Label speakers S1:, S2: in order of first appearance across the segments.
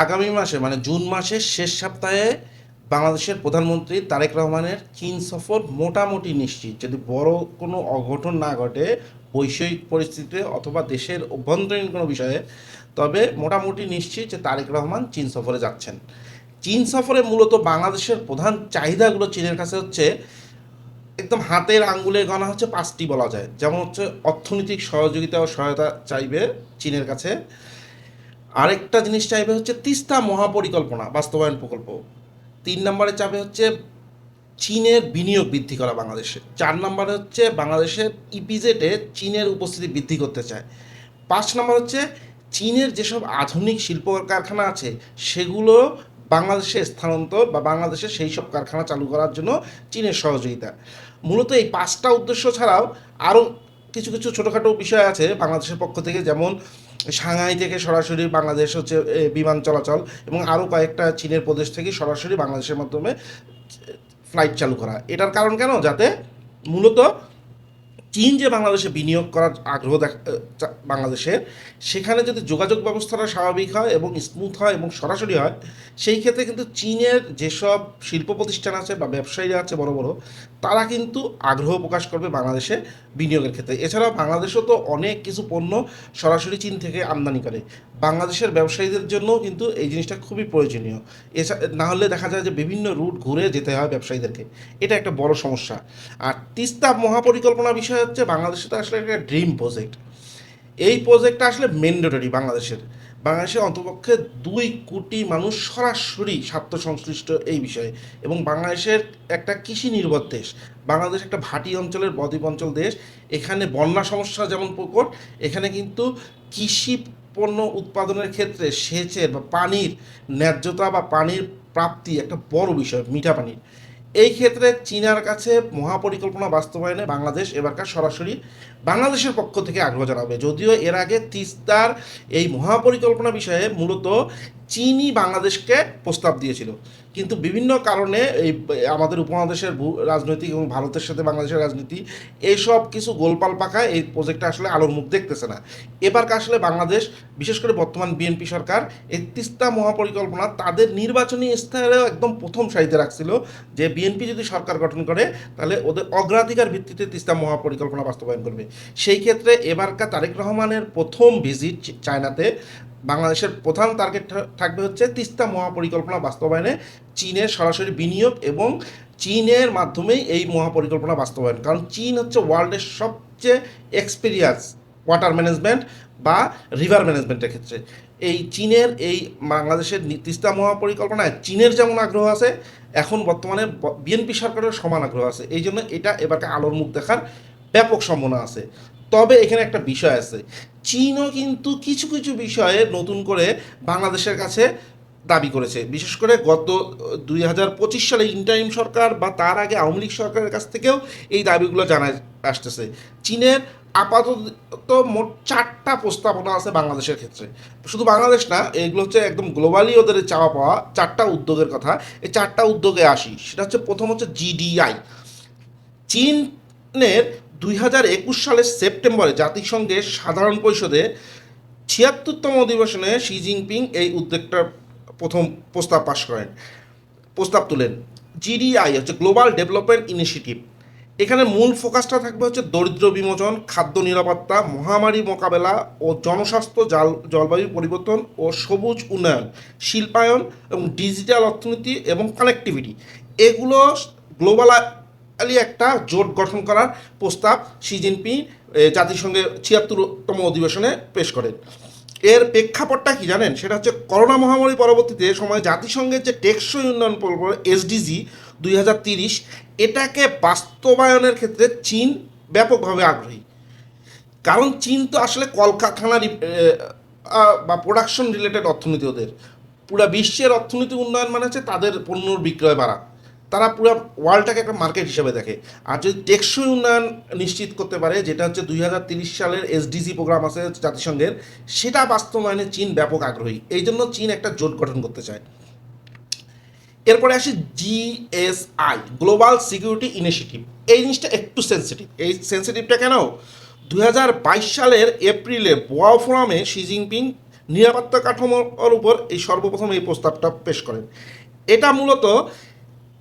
S1: আগামী মাসে মানে জুন মাসের শেষ সপ্তাহে বাংলাদেশের প্রধানমন্ত্রী তারেক রহমানের চীন সফর মোটামুটি নিশ্চিত, যদি বড় কোনো অঘটন না ঘটে বৈষয়িক পরিস্থিতিতে অথবা দেশের অভ্যন্তরীণ কোনো বিষয়ে, তবে মোটামুটি নিশ্চিত যে তারেক রহমান চীন সফরে যাচ্ছেন। চীন সফরে মূলত বাংলাদেশের প্রধান চাহিদাগুলো চীনের কাছে হচ্ছে একদম হাতের আঙ্গুলে গণা হচ্ছে পাঁচটি বলা যায়। যেমন হচ্ছে অর্থনৈতিক সহযোগিতা ও সহায়তা চাইবে চীনের কাছে, আরেকটা জিনিস চাইবে হচ্ছে তিস্তা মহাপরিকল্পনা বাস্তবায়ন প্রকল্প, 3 নম্বরে চাবে হচ্ছে চীনের বিনিয়োগ বৃদ্ধি করা বাংলাদেশে, 4 নম্বরে হচ্ছে বাংলাদেশের ইপিজেডে চীনের উপস্থিতি বৃদ্ধি করতে চায়, 5 নম্বর হচ্ছে চীনের যেসব আধুনিক শিল্প কারখানা আছে সেগুলো বাংলাদেশে স্থানান্তর বা বাংলাদেশে সেই সব কারখানা চালু করার জন্য চীনের সহযোগিতা। মূলত এই 5টা উদ্দেশ্য ছাড়াও আরও কিছু কিছু ছোটোখাটো বিষয় আছে বাংলাদেশের পক্ষ থেকে, যেমন সাংহাই থেকে সরাসরি বাংলাদেশ হচ্ছে বিমান চলাচল এবং আরও কয়েকটা চীনের প্রদেশ থেকে সরাসরি বাংলাদেশের মাধ্যমে ফ্লাইট চালু করা। এটার কারণ কেন? যাতে মূলত চীন যে বাংলাদেশে বিনিয়োগ করার আগ্রহ বাংলাদেশের, সেখানে যদি যোগাযোগ ব্যবস্থাটা স্বাভাবিক হয় এবং স্মুথ হয় এবং সরাসরি হয়, সেই ক্ষেত্রে কিন্তু চীনের যেসব শিল্প প্রতিষ্ঠান আছে বা ব্যবসায়ীরা আছে বড় বড়, তারা কিন্তু আগ্রহ প্রকাশ করবে বাংলাদেশে বিনিয়োগের ক্ষেত্রে। এছাড়াও বাংলাদেশও তো অনেক কিছু পণ্য সরাসরি চীন থেকে আমদানি করে, বাংলাদেশের ব্যবসায়ীদের জন্য কিন্তু এই জিনিসটা খুবই প্রয়োজনীয়। এছাড়া না হলে দেখা যায় যে বিভিন্ন রুট ঘুরে যেতে হয় ব্যবসায়ীদেরকে, এটা একটা বড় সমস্যা। আর তিস্তা মহাপরিকল্পনা বিষয় হচ্ছে বাংলাদেশে তো আসলে একটা ড্রিম প্রজেক্ট। এই প্রজেক্টটা আসলে ম্যান্ডেটরি বাংলাদেশের অন্তপক্ষে 2 কোটি মানুষ সরাসরি স্বার্থ সংশ্লিষ্ট এই বিষয়ে, এবং বাংলাদেশের একটা কৃষি নির্ভর দেশ। বাংলাদেশ একটা ভাটি অঞ্চলের বদ্বীপ অঞ্চল দেশ। এখানে বন্যা সমস্যা যেমন প্রকট, এখানে কিন্তু কৃষি পণ্য উৎপাদনের ক্ষেত্রে সেচের বা পানির ন্যায্যতা বা পানির প্রাপ্তি একটা বড় বিষয়, মিঠা পানির। এই ক্ষেত্রে চীনার কাছে মহাপরিকল্পনা বাস্তবায়নে বাংলাদেশ এবারকার সরাসরি বাংলাদেশের পক্ষ থেকে আগ্রহ জানাবে। যদিও এর আগে তিস্তার এই মহাপরিকল্পনা বিষয়ে মূলত চীনই বাংলাদেশকে প্রস্তাব দিয়েছিল, কিন্তু বিভিন্ন কারণে এই আমাদের উপমহাদেশের রাজনৈতিক এবং ভারতের সাথে বাংলাদেশের রাজনীতি এইসব কিছু গোলপাল পাকায় এই প্রজেক্টটা আসলে আলোর মুখ দেখতেছে না। এবার আসলে বাংলাদেশ, বিশেষ করে বর্তমান বিএনপি সরকার, এই তিস্তা মহাপরিকল্পনা তাদের নির্বাচনী ইস্তাহারেও একদম প্রথম সারিতে রাখছিল যে বিএনপি যদি সরকার গঠন করে তাহলে ওদের অগ্রাধিকার ভিত্তিতে তিস্তা মহাপরিকল্পনা বাস্তবায়ন করবে। সেই ক্ষেত্রে এবারকার তারেক রহমানের প্রথম ভিজিট চায়নাতে বাংলাদেশের প্রধান টার্গেট থাকবে হচ্ছে তিস্তা মহাপরিকল্পনা বাস্তবায়নে চীনের সরাসরি বিনিয়োগ এবং চীনের মাধ্যমেই এই মহাপরিকল্পনা বাস্তবায়ন। কারণ চীন হচ্ছে ওয়ার্ল্ডের সবচেয়ে এক্সপিরিয়েন্স ওয়াটার ম্যানেজমেন্ট বা রিভার ম্যানেজমেন্টের ক্ষেত্রে। এই চীনের এই বাংলাদেশের তিস্তা মহাপরিকল্পনায় চীনের যেমন আগ্রহ আছে, এখন বর্তমানে বিএনপি সরকারের সমান আগ্রহ আছে। এই জন্য এটা এবারকে আলোর মুখ দেখার ব্যাপক সম্ভাবনা আছে। তবে এখানে একটা বিষয় আছে, চীনও কিন্তু কিছু কিছু বিষয়ে নতুন করে বাংলাদেশের কাছে দাবি করেছে। বিশেষ করে গত 2025 সালে ইন্টারিম সরকার বা তার আগে আওয়ামী লীগ সরকারের কাছ থেকেও এই দাবিগুলো জানা আসতেছে। চীনের আপাতত মোট 4টা প্রস্তাবনা আছে বাংলাদেশের ক্ষেত্রে। শুধু বাংলাদেশ না, এগুলো হচ্ছে একদম গ্লোবালি ওদের চাওয়া পাওয়া 4টা উদ্যোগের কথা। এই 4টা উদ্যোগে আসি। সেটা হচ্ছে প্রথম হচ্ছে জিডিআই। চীনের 2021 সালের সেপ্টেম্বরে জাতিসংঘের সাধারণ পরিষদে 76তম অধিবেশনে শি জিনপিং এই উদ্যোগটার প্রথম প্রস্তাব তুলেন। জিডিআই হচ্ছে গ্লোবাল ডেভেলপমেন্ট ইনিশিয়েটিভ। এখানে মূল ফোকাসটা থাকবে হচ্ছে দরিদ্র বিমোচন, খাদ্য নিরাপত্তা, মহামারী মোকাবেলা ও জনস্বাস্থ্য, জলবায়ু পরিবর্তন ও সবুজ উন্নয়ন, শিল্পায়ন এবং ডিজিটাল অর্থনীতি এবং কানেক্টিভিটি। এগুলো গ্লোবালি একটা জোট গঠন করার প্রস্তাব শি জিনপিং জাতিসংঘের 76তম অধিবেশনে পেশ করেন। এর প্রেক্ষাপটটা কি জানেন? সেটা হচ্ছে করোনা মহামারী পরবর্তীতে সময় জাতিসংঘের যে টেকসই উন্নয়ন প্রকল্প এসডিজি 2030, এটাকে বাস্তবায়নের ক্ষেত্রে চীন ব্যাপকভাবে আগ্রহী। কারণ চীন তো আসলে কলকারখানা বা প্রোডাকশন রিলেটেড অর্থনীতি ওদের। পুরো বিশ্বের অর্থনীতি উন্নয়ন মানে হচ্ছে তাদের পণ্যর বিক্রয় বাড়া। তারা পুরো ওয়ার্ল্ডটাকে একটা মার্কেট হিসেবে দেখে। আর যদি টেকসই উন্নয়ন নিশ্চিত করতে পারে, যেটা হচ্ছে 2030 সালের এসডিজি প্রোগ্রাম আছে জাতিসংঘের, সেটা বাস্তবায়নে চীন ব্যাপক আগ্রহী। এই জন্য চীন একটা জোট গঠন করতে চায়। এরপরে আসি জিএসআই, গ্লোবাল সিকিউরিটি ইনিশিয়েটিভ। এই জিনিসটা একটু সেন্সিটিভ। এই সেন্সিটিভটা কেন? 2022 সালের এপ্রিলে বোয়াও ফোরামে শি জিনপিং নিরাপত্তা কাঠামোর উপর এই সর্বপ্রথম এই প্রস্তাবটা পেশ করেন। এটা মূলত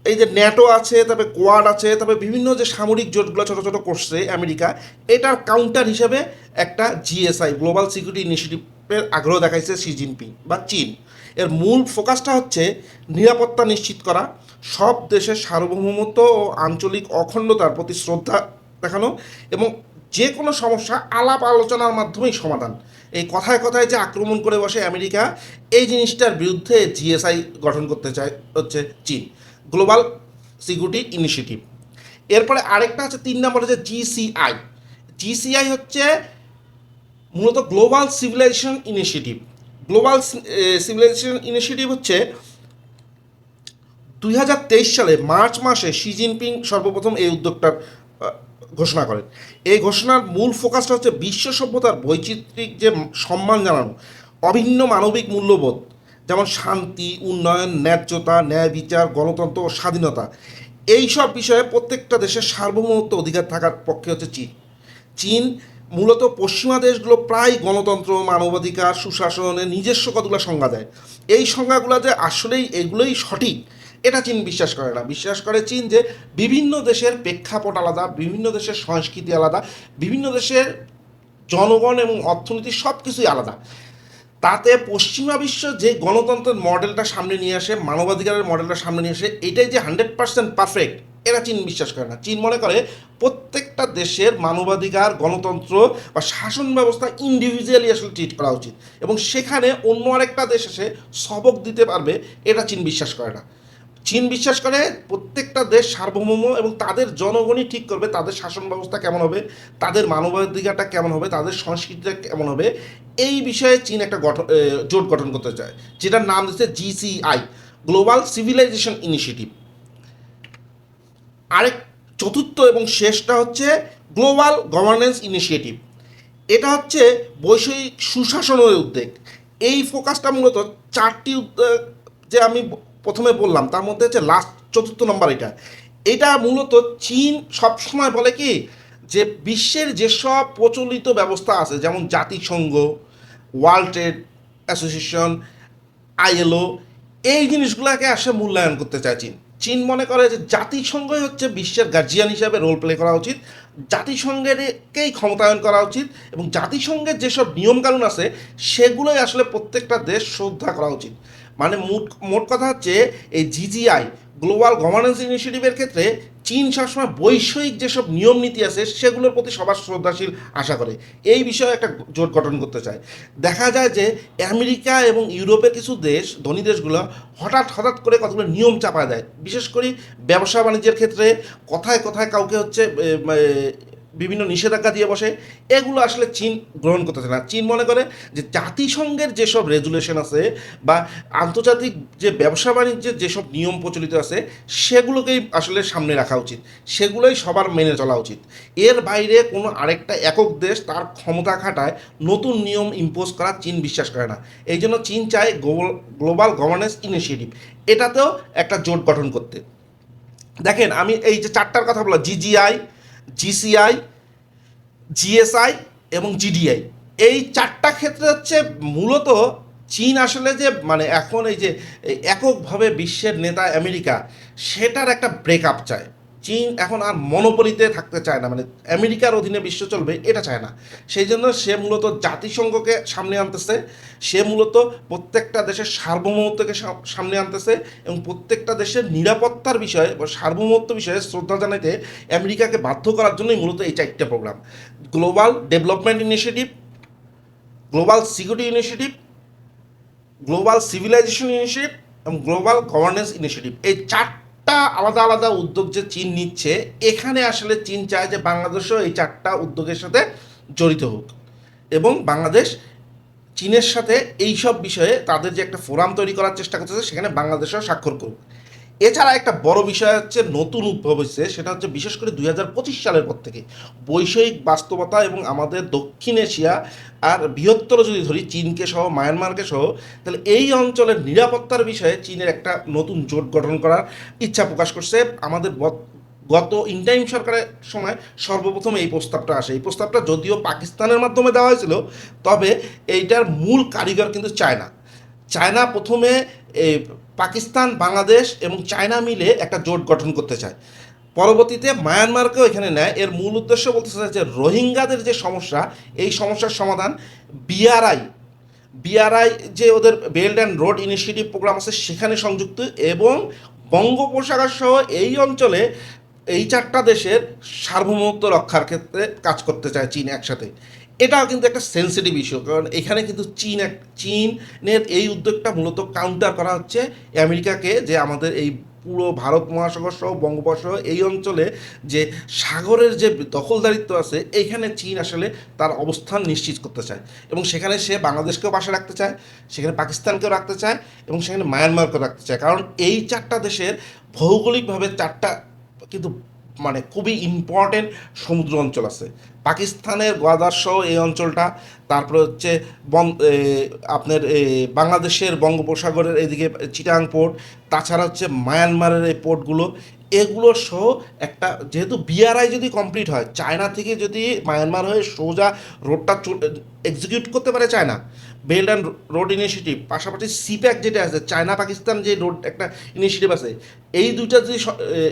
S1: এই যে ন্যাটো আছে, তারপরে কোয়াড আছে, তারপরে বিভিন্ন যে সামরিক জোটগুলো ছোটো ছোটো করছে আমেরিকা, এটার কাউন্টার হিসেবে একটা জিএসআই গ্লোবাল সিকিউরিটি ইনিশিয়েটিভের আগ্রহ দেখাইছে শি জিনপিং বা চীন। এর মূল ফোকাসটা হচ্ছে নিরাপত্তা নিশ্চিত করা, সব দেশের সার্বভৌমত্ব ও আঞ্চলিক অখণ্ডতার প্রতি শ্রদ্ধা দেখানো, এবং যে কোনো সমস্যা আলাপ আলোচনার মাধ্যমেই সমাধান। এই কথায় কথায় যে আক্রমণ করে বসে আমেরিকা, এই জিনিসটার বিরুদ্ধে জিএসআই গঠন করতে চায় হচ্ছে চীন, গ্লোবাল সিকিউরিটি ইনিশিয়েটিভ। এরপরে আরেকটা আছে 3 নম্বরে যে জিসিআই। জিসিআই হচ্ছে মূলত global civilisation initiative. Global civilisation initiative হচ্ছে 2023 সালে মার্চ মাসে শি জিনপিং সর্বপ্রথম এই উদ্যোগটার ঘোষণা করেন। এই ঘোষণার মূল ফোকাসটা হচ্ছে বিশ্ব সভ্যতার বৈচিত্রিক যে সম্মান জানানো, অভিন্ন মানবিক মূল্যবোধ যেমন শান্তি, উন্নয়ন, ন্যায্যতা, ন্যায় বিচার, গণতন্ত্র ও স্বাধীনতা, এই সব বিষয়ে প্রত্যেকটা দেশের সার্বভৌমত্ব অধিকার থাকার পক্ষে হচ্ছে চীন। চীন মূলত পশ্চিমা দেশগুলো প্রায় গণতন্ত্র, মানবাধিকার, সুশাসনের নিজস্ব কতগুলো সংজ্ঞা দেয়। এই সংজ্ঞাগুলো যে আসলেই এগুলোই সঠিক, এটা চীন বিশ্বাস করে না। বিশ্বাস করে চীন যে বিভিন্ন দেশের প্রেক্ষাপট আলাদা, বিভিন্ন দেশের সংস্কৃতি আলাদা, বিভিন্ন দেশের জনগণ এবং অর্থনীতি সব কিছুই আলাদা। তাতে পশ্চিমা বিশ্ব যে গণতন্ত্রের মডেলটা সামনে নিয়ে আসে, মানবাধিকারের মডেলটা সামনে নিয়ে আসে, এটাই যে 100% পারফেক্ট, এরা চীন বিশ্বাস করে না। চীন মনে করে প্রত্যেকটা দেশের মানবাধিকার, গণতন্ত্র বা শাসন ব্যবস্থা ইন্ডিভিজুয়ালি আসলে ট্রিট করা উচিত, এবং সেখানে অন্য আরেকটা দেশ এসে সবক দিতে পারবে, এটা চীন বিশ্বাস করে না। চীন বিশ্বাস করে প্রত্যেকটা দেশ সার্বভৌম এবং তাদের জনগণই ঠিক করবে তাদের শাসন ব্যবস্থা কেমন হবে, তাদের মানবাধিকারটা কেমন হবে, তাদের সংস্কৃতিটা কেমন হবে। এই বিষয়ে চীন একটা জোট গঠন করতে চায়, যেটার নাম দিচ্ছে জিসিআই, গ্লোবাল সিভিলাইজেশন ইনিশিয়েটিভ। আরেক চতুর্থ এবং শেষটা হচ্ছে গ্লোবাল গভর্নেন্স ইনিশিয়েটিভ। এটা হচ্ছে বৈষয়িক সুশাসনের উদ্যোগ। এই ফোকাসটা মূলত 4টি উদ্যোগ যে আমি প্রথমে বললাম, তার মধ্যে হচ্ছে লাস্ট 4th নম্বর এটা। এটা মূলত চীন সবসময় বলে কি যে বিশ্বের যেসব প্রচলিত ব্যবস্থা আছে, যেমন জাতিসংঘ, ওয়ার্ল্ড ট্রেড অ্যাসোসিয়েশন, আইএলও, এই জিনিসগুলোকে আসে মূল্যায়ন করতে চায় চীন। চীন মনে করে যে জাতিসংঘই হচ্ছে বিশ্বের গার্জিয়ান হিসাবে রোল প্লে করা উচিত, জাতিসংঘেরকেই ক্ষমতায়ন করা উচিত, এবং জাতিসংঘের যেসব নিয়মকানুন আছে সেগুলোই আসলে প্রত্যেকটা দেশ শ্রদ্ধা করা উচিত। মানে মোট কথা হচ্ছে এই জিজিআই গ্লোবাল গভর্নেন্স ইনিশিয়েটিভের ক্ষেত্রে চীন সবসময় বৈষয়িক যেসব নিয়ম নীতি আছে সেগুলোর প্রতি সবার শ্রদ্ধাশীল আশা করে, এই বিষয়ে একটা জোট গঠন করতে চায়। দেখা যায় যে আমেরিকা এবং ইউরোপের কিছু দেশ, ধনী দেশগুলো হঠাৎ হঠাৎ করে কতগুলো নিয়ম চাপায় দেয়, বিশেষ করে ব্যবসা বাণিজ্যের ক্ষেত্রে কথায় কথায় কাউকে হচ্ছে বিভিন্ন নিষেধাজ্ঞা দিয়ে বসে। এগুলো আসলে চীন গ্রহণ করতেছে না। চীন মনে করে যে জাতিসংঘের যেসব রেজুলেশন আছে বা আন্তর্জাতিক যে ব্যবসা বাণিজ্যের যেসব নিয়ম প্রচলিত আছে সেগুলোকেই আসলে সামনে রাখা উচিত, সেগুলোই সবার মেনে চলা উচিত। এর বাইরে কোনো আরেকটা একক দেশ তার ক্ষমতা খাটায় নতুন নিয়ম ইম্পোজ করা চীন বিশ্বাস করে না। এই জন্য চীন চায় গ্লোবাল গভর্নেন্স ইনিশিয়েটিভ, এটাতেও একটা জোট গঠন করতে। দেখেন, আমি এই যে 4টার কথা বললাম, জিজিআই, জিসিআই, জিএসআই এবং জিডিআই, এই 4টা ক্ষেত্রে হচ্ছে মূলত চীন আসলে যে মানে এখন এই যে এককভাবে বিশ্বের নেতা আমেরিকা, সেটার একটা ব্রেকআপ চায়। চীন এখন আর মনোপলিতে থাকতে চায় না, মানে আমেরিকার অধীনে বিশ্ব চলবে এটা চায় না। সেই জন্য সে মূলত জাতিসংঘকে সামনে আনতেছে, সে মূলত প্রত্যেকটা দেশের সার্বভৌমত্বকে সামনে আনতেছে, এবং প্রত্যেকটা দেশের নিরাপত্তার বিষয়ে বা সার্বভৌমত্ব বিষয়ে শ্রদ্ধা জানাইতে আমেরিকাকে বাধ্য করার জন্যই মূলত এই 4টা programme: global development initiative, global security initiative, global civilisation initiative এবং গ্লোবাল গভর্নেন্স ইনিশিয়েটিভ। এই 4টা আলাদা আলাদা উদ্যোগ যে চীন নিচ্ছে, এখানে আসলে চীন চায় যে বাংলাদেশও এই 4টা উদ্যোগের সাথে জড়িত হোক, এবং বাংলাদেশ চীনের সাথে এই সব বিষয়ে তাদের যে একটা ফোরাম তৈরি করার চেষ্টা করতেছে, সেখানে বাংলাদেশও স্বাক্ষর করুক। এছাড়া একটা বড় বিষয় হচ্ছে নতুন উদ্ভব হচ্ছে, সেটা হচ্ছে বিশেষ করে 2025 সালের পর থেকে বৈষয়িক বাস্তবতা এবং আমাদের দক্ষিণ এশিয়া আর বৃহত্তর যদি ধরি চীনকে সহ, মায়ানমারকে সহ, তাহলে এই অঞ্চলের নিরাপত্তার বিষয়ে চীনের একটা নতুন জোট গঠন করার ইচ্ছা প্রকাশ করছে। আমাদের গত ইন্টারিম সরকারের সময় সর্বপ্রথম এই প্রস্তাবটা আসে। এই প্রস্তাবটা যদিও পাকিস্তানের মাধ্যমে দেওয়া হয়েছিল, তবে এইটার মূল কারিগর কিন্তু চায়না। চায়না প্রথমে এই পাকিস্তান, বাংলাদেশ এবং চায়না মিলে একটা জোট গঠন করতে চায়। পরবর্তীতে মায়ানমারকেও এখানে নেয়। এর মূল উদ্দেশ্য বলতে চায় যে রোহিঙ্গাদের যে সমস্যা, এই সমস্যার সমাধান বিআরআই বিআরআই যে ওদের belt and road initiative programme আছে সেখানে সংযুক্ত, এবং বঙ্গোপসাগর সহ এই অঞ্চলে এই চারটা দেশের সার্বভৌমত্ব রক্ষার ক্ষেত্রে কাজ করতে চায় চীন একসাথে। এটাও কিন্তু একটা সেন্সিটিভ ইস্যু, কারণ এখানে কিন্তু চীনের এই উদ্যোগটা মূলত কাউন্টার করা হচ্ছে আমেরিকাকে, যে আমাদের এই পুরো ভারত মহাসাগর সহ বঙ্গোপসাগর এই অঞ্চলে যে সাগরের যে দখলদারিত্ব আছে, এইখানে চীন আসলে তার অবস্থান নিশ্চিত করতে চায়, এবং সেখানে সে বাংলাদেশকেও পাশে রাখতে চায়, সেখানে পাকিস্তানকেও রাখতে চায়, এবং সেখানে মায়ানমারকেও রাখতে চায়। কারণ এই চারটা দেশের ভৌগোলিকভাবে চারটা কিন্তু মানে খুবই ইম্পর্টেন্ট সমুদ্র অঞ্চল আছে। পাকিস্তানের গোয়াদার সহ এই অঞ্চলটা, তারপরে হচ্ছে আপনার বাংলাদেশের বঙ্গোপসাগরের এদিকে চিটাং পোর্ট, তাছাড়া হচ্ছে মায়ানমারের এই পোর্টগুলো, এগুলো সহ একটা, যেহেতু বিআরআই যদি কমপ্লিট হয়, চায়না থেকে যদি মায়ানমার হয়ে সোজা রোডটা এক্সিকিউট করতে পারে China, belt and road initiative, পাশাপাশি সিপ্যাক যেটা আছে, চায়না পাকিস্তান যে রোড একটা ইনিশিয়েটিভ আছে, এই দুইটা যদি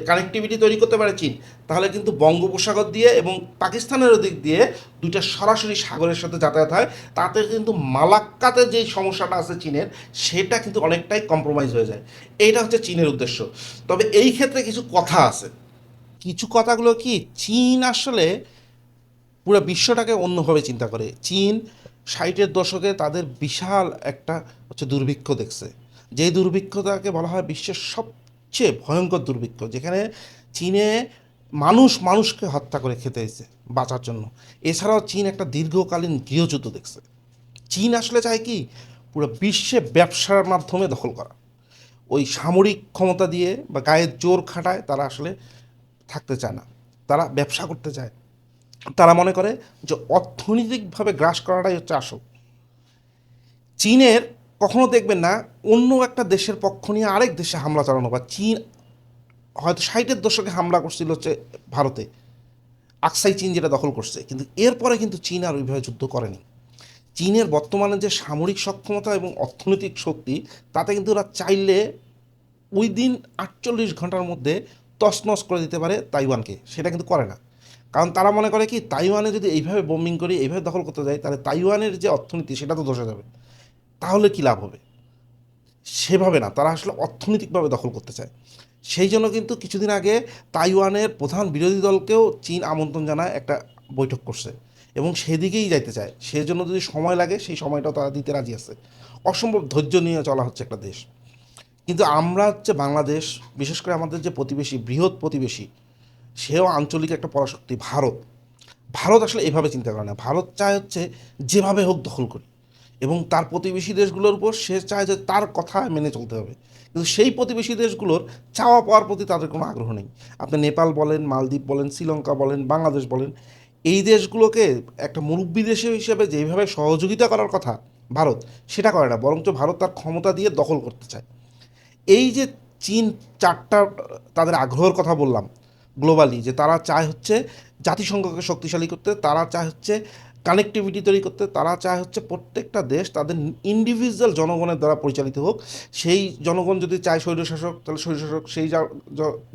S1: কানেক্টিভিটি তৈরি করতে পারে চীন, তাহলে কিন্তু বঙ্গোপসাগর দিয়ে এবং পাকিস্তানের দিক দিয়ে দুইটা সরাসরি সাগরের সাথে যাতায়াত হয়। তাতে কিন্তু মালাক্কাতে যে সমস্যাটা আছে চীনের, সেটা কিন্তু অনেকটাই কম্প্রোমাইজ হয়ে যায়। এইটা হচ্ছে চীনের উদ্দেশ্য। তবে এই ক্ষেত্রে কিছু কথা আছে। কিছু কথাগুলো কি, চীন আসলে পুরো বিশ্বটাকে অন্যভাবে চিন্তা করে। চীন 60-এর দশকে তাদের বিশাল একটা হচ্ছে দুর্ভিক্ষ দেখছে, যেই দুর্ভিক্ষটাকে বলা হয় বিশ্বের সবচেয়ে ভয়ঙ্কর দুর্ভিক্ষ, যেখানে চীনে মানুষকে হত্যা করে খেতে হয়েছে বাঁচার জন্য। এছাড়াও চীন একটা দীর্ঘকালীন গৃহযুদ্ধ দেখছে। চীন আসলে চায় কি, পুরো বিশ্বে ব্যবসার মাধ্যমে দখল করা। ওই সামরিক ক্ষমতা দিয়ে বা গায়ের জোর খাটায় তারা আসলে থাকতে চায় না, তারা ব্যবসা করতে চায়। তারা মনে করে যে অর্থনৈতিকভাবে গ্রাস করাটাই হচ্ছে আসল। চীনের কখনো দেখবেন না অন্য একটা দেশের পক্ষ নিয়ে আরেক দেশে হামলা চালানো, বা চীন হয়তো 60-এর দশকে হামলা করছিল হচ্ছে ভারতে, আকসাই চীন যেটা দখল করছে, কিন্তু এরপরে কিন্তু চীন আর ওইভাবে যুদ্ধ করেনি। চীনের বর্তমানে যে সামরিক সক্ষমতা এবং অর্থনৈতিক শক্তি, তাতে কিন্তু ওরা চাইলে ওই দিন 48 ঘন্টার মধ্যে তছনছ করে দিতে পারে তাইওয়ানকে, সেটা কিন্তু করে না। কারণ তারা মনে করে কি, তাইওয়ানে যদি এইভাবে বোম্বিং করি, এইভাবে দখল করতে যায়, তাহলে তাইওয়ানের যে অর্থনীতি সেটা তো ধসে যাবে, তাহলে কী লাভ হবে। সেভাবে না, তারা আসলে অর্থনৈতিকভাবে দখল করতে চায়। সেই জন্য কিন্তু কিছুদিন আগে তাইওয়ানের প্রধান বিরোধী দলকেও চীন আমন্ত্রণ জানায়, একটা বৈঠক করছে, এবং সেদিকেই যাইতে চায়। সেই জন্য যদি সময় লাগে, সেই সময়টাও তারা দিতে রাজি আছে। অসম্ভব ধৈর্য নিয়ে চলা হচ্ছে একটা দেশ। কিন্তু আমরা হচ্ছে বাংলাদেশ, বিশেষ করে আমাদের যে প্রতিবেশী, বৃহৎ প্রতিবেশী, সেও আঞ্চলিক একটা পরাশক্তি ভারত। ভারত আসলে এভাবে চিন্তা করে না। ভারত চায় হচ্ছে যেভাবে হোক দখল করি, এবং তার প্রতিবেশী দেশগুলোর উপর সে চায় যে তার কথা মেনে চলতে হবে। কিন্তু সেই প্রতিবেশী দেশগুলোর চাওয়া পাওয়ার প্রতি তাদের কোনো আগ্রহ নেই। আপনি নেপাল বলেন, মালদ্বীপ বলেন, শ্রীলঙ্কা বলেন, বাংলাদেশ বলেন, এই দেশগুলোকে একটা মুরব্বী দেশ হিসেবে যেভাবে সহযোগিতা করার কথা ভারত, সেটা করে না। বরঞ্চ ভারত তার ক্ষমতা দিয়ে দখল করতে চায়। এই যে চীন চারটা তাদের আগ্রহের কথা বললাম গ্লোবালি, যে তারা চায় হচ্ছে জাতিসংঘকে শক্তিশালী করতে, তারা চায় হচ্ছে কানেক্টিভিটি তৈরি করতে, তারা চায় হচ্ছে প্রত্যেকটা দেশ তাদের ইন্ডিভিজুয়াল জনগণের দ্বারা পরিচালিত হোক। সেই জনগণ যদি চায় স্বৈরশাসক, তাহলে স্বৈরশাসক, সেই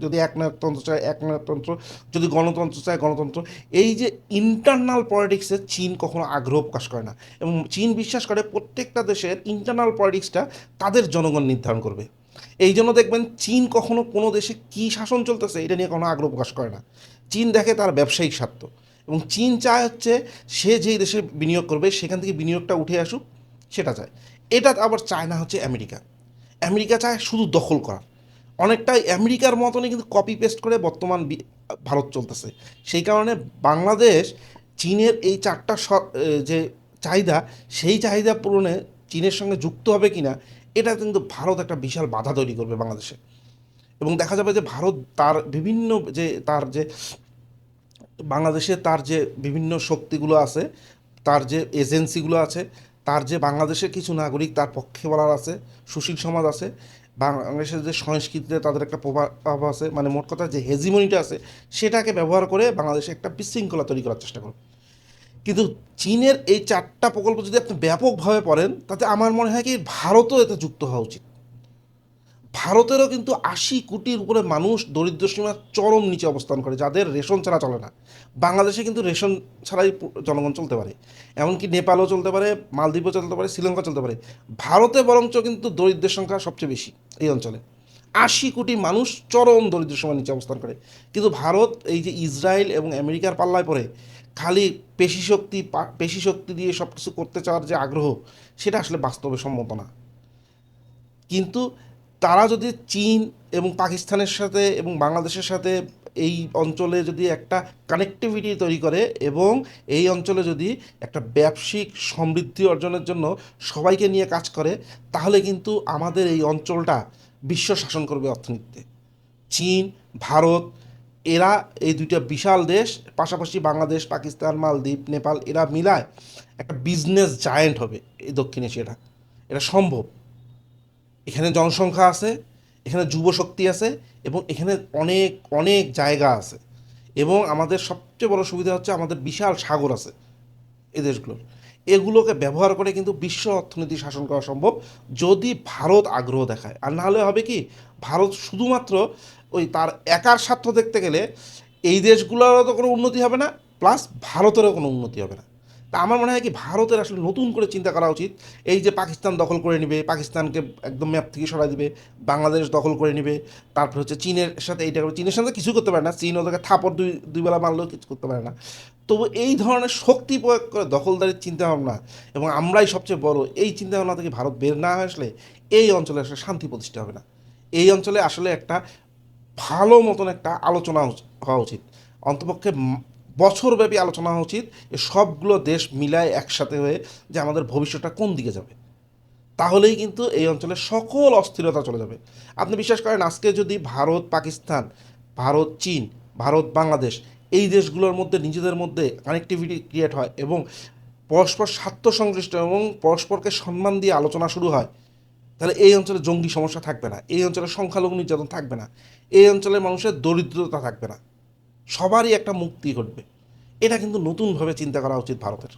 S1: যদি একনায়কতন্ত্র চায় একনায়কতন্ত্র, যদি গণতন্ত্র চায় গণতন্ত্র। এই যে ইন্টারনাল পলিটিক্সে চীন কখনো আগ্রহ প্রকাশ করে না, এবং চীন বিশ্বাস করে প্রত্যেকটা দেশের ইন্টারনাল পলিটিক্সটা তাদের জনগণ নির্ধারণ করবে। এই জন্য দেখবেন চীন কখনো কোনো দেশে কী শাসন চলতেছে এটা নিয়ে কোনো আগ্রহ প্রকাশ করে না। চীন দেখে তার ব্যবসায়িক স্বার্থ, এবং চীন চায় হচ্ছে সে যেই দেশে বিনিয়োগ করবে সেখান থেকে বিনিয়োগটা উঠে আসুক, সেটা চায়। এটা আবার চায় না হচ্ছে আমেরিকা। আমেরিকা চায় শুধু দখল করা। অনেকটাই আমেরিকার মতনই কিন্তু কপি পেস্ট করে বর্তমান ভারত চলতেছে। সেই কারণে বাংলাদেশ চীনের এই চারটা যে চাহিদা, সেই চাহিদা পূরণে চীনের সঙ্গে যুক্ত হবে কিনা, এটা কিন্তু ভারত একটা বিশাল বাধা তৈরি করবে বাংলাদেশে। এবং দেখা যাবে যে ভারত তার বিভিন্ন যে তার যে বাংলাদেশে তার যে বিভিন্ন শক্তিগুলো আছে, তার যে এজেন্সিগুলো আছে, তার যে বাংলাদেশের কিছু নাগরিক তার পক্ষে বলার আছে, সুশীল সমাজ আছে, বাংলাদেশের যে সংস্কৃতিতে তাদের একটা প্রভাব আছে, মানে মোট কথা যে হেজিমনিটা আছে সেটাকে ব্যবহার করে বাংলাদেশে একটা বিশৃঙ্খলা তৈরি করার চেষ্টা করবে। কিন্তু চীনের এই 4টা প্রকল্প যদি আপনি ব্যাপকভাবে পড়েন, তাতে আমার মনে হয় কি ভারতও এতে যুক্ত হওয়া উচিত। ভারতেরও কিন্তু 80 কোটির উপরে মানুষ দরিদ্র সীমার চরম নিচে অবস্থান করে, যাদের রেশন ছাড়া চলে না। বাংলাদেশে কিন্তু রেশন ছাড়াই জনগণ চলতে পারে, এমনকি নেপালও চলতে পারে, মালদ্বীপও চলতে পারে, শ্রীলঙ্কা চলতে পারে। ভারতে বরঞ্চ কিন্তু দরিদ্রের সংখ্যা সবচেয়ে বেশি এই অঞ্চলে। 80 কোটি মানুষ চরম দরিদ্র সীমার নিচে অবস্থান করে। কিন্তু ভারত এই যে ইসরায়েল এবং আমেরিকার পাল্লায় পড়ে খালি পেশি শক্তি দিয়ে সব কিছু করতে চাওয়ার যে আগ্রহ, সেটা আসলে বাস্তবে সম্মত না। কিন্তু তারা যদি চীন এবং পাকিস্তানের সাথে এবং বাংলাদেশের সাথে এই অঞ্চলে যদি একটা কানেক্টিভিটি তৈরি করে এবং এই অঞ্চলে যদি একটা ব্যবসায়িক সমৃদ্ধি অর্জনের জন্য সবাইকে নিয়ে কাজ করে, তাহলে কিন্তু আমাদের এই অঞ্চলটা বিশ্ব শাসন করবে অর্থনীতিতে। চীন, ভারত, এরা এই দুইটা বিশাল দেশ, পাশাপাশি বাংলাদেশ, পাকিস্তান, মালদ্বীপ, নেপাল, এরা মিলায় একটা বিজনেস জায়েন্ট হবে এই দক্ষিণ এশিয়াটা। এটা সম্ভব। এখানে জনসংখ্যা আছে, এখানে যুবশক্তি আছে, এবং এখানে অনেক অনেক জায়গা আছে, এবং আমাদের সবচেয়ে বড় সুবিধা হচ্ছে আমাদের বিশাল সাগর আছে এই দেশগুলোর। এগুলোকে ব্যবহার করে কিন্তু বিশ্ব অর্থনীতি শাসন করা সম্ভব, যদি ভারত আগ্রহ দেখায়। আর না হলে হবে কি, ভারত শুধুমাত্র ওই তার একার স্বার্থ দেখতে গেলে এই দেশগুলোরও তো কোনো উন্নতি হবে না, প্লাস ভারতেরও কোনো উন্নতি হবে না। তা আমার মনে হয় কি, ভারতের আসলে নতুন করে চিন্তা করা উচিত। এই যে পাকিস্তান দখল করে নেবে, পাকিস্তানকে একদম ম্যাপ থেকে সরাই দিবে, বাংলাদেশ দখল করে নেবে, তারপর হচ্ছে চীনের সাথে এইটা করে, চীনের সাথে কিছু করতে পারে না, চীন ওদেরকে থাপড় দুই বেলা মারলেও কিছু করতে পারে না। তবু এই ধরনের শক্তি প্রয়োগ করে দখলদারির চিন্তাভাবনা, এবং আমরাই সবচেয়ে বড়, এই চিন্তাভাবনা থেকে ভারত বের না আসলে এই অঞ্চলে আসলে শান্তি প্রতিষ্ঠা হবে না। এই অঞ্চলে আসলে একটা ভালো মতন একটা আলোচনা হওয়া উচিত, অন্তপক্ষে বছরব্যাপী আলোচনা হওয়া উচিত, এ সবগুলো দেশ মিলায় একসাথে হয়ে যে আমাদের ভবিষ্যৎটা কোন দিকে যাবে। তাহলেই কিন্তু এই অঞ্চলের সকল অস্থিরতা চলে যাবে। আপনি বিশ্বাস করেন, আজকে যদি ভারত পাকিস্তান, ভারত চীন, ভারত বাংলাদেশ, এই দেশগুলোর মধ্যে নিজেদের মধ্যে কানেক্টিভিটি ক্রিয়েট হয় এবং পরস্পর স্বার্থ সংশ্লিষ্ট এবং পরস্পরকে সম্মান দিয়ে আলোচনা শুরু হয়, তাহলে এই অঞ্চলে জঙ্গি সমস্যা থাকবে না, এই অঞ্চলে সংখ্যালঘু নির্যাতন থাকবে না, এই অঞ্চলের মানুষের দরিদ্রতা থাকবে না, সবারই একটা মুক্তি ঘটবে। এটা কিন্তু নতুনভাবে চিন্তা করা উচিত ভারতের।